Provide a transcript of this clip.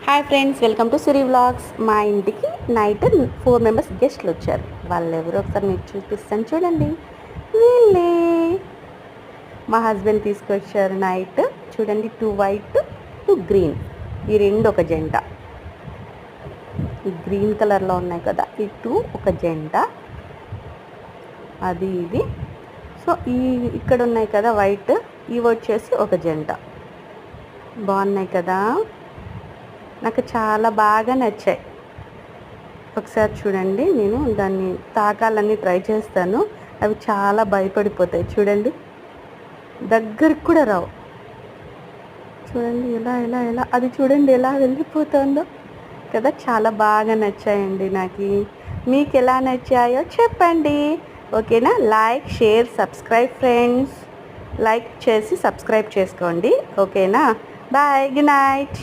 Hi friends, welcome to Siri vlogs. మా ఇంటికి night 4 members గెస్ట్లు వచ్చారు. వాళ్ళు ఎవరో ఒకసారి మీకు చూపిస్తాను చూడండి. వీళ్ళే మా హస్బెండ్ తీసుకొచ్చారు నైట్. చూడండి, 2 వైట్ 2 గ్రీన్, ఈ రెండు ఒక జంట. ఈ గ్రీన్ కలర్లో ఉన్నాయి కదా, ఈ 2 ఒక జంట. అది ఇది. సో ఇక్కడ ఉన్నాయి కదా వైట్, ఇవి వచ్చేసి ఒక జంట. బాగున్నాయి కదా, నాకు చాలా బాగా నచ్చాయి. ఒకసారి చూడండి, నేను దాన్ని తాకాలని ట్రై చేస్తాను. అవి చాలా భయపడిపోతాయి. చూడండి, దగ్గరికి కూడా రావు. చూడండి ఎలా ఎలా ఎలా అది చూడండి ఎలా వెళ్ళిపోతుందో కదా. చాలా బాగా నచ్చాయండి నాకు. మీకు ఎలా నచ్చాయో చెప్పండి, ఓకేనా? Like, share, subscribe friends. Like చేసి సబ్స్క్రైబ్ చేసుకోండి, ఓకేనా? Bye, good night.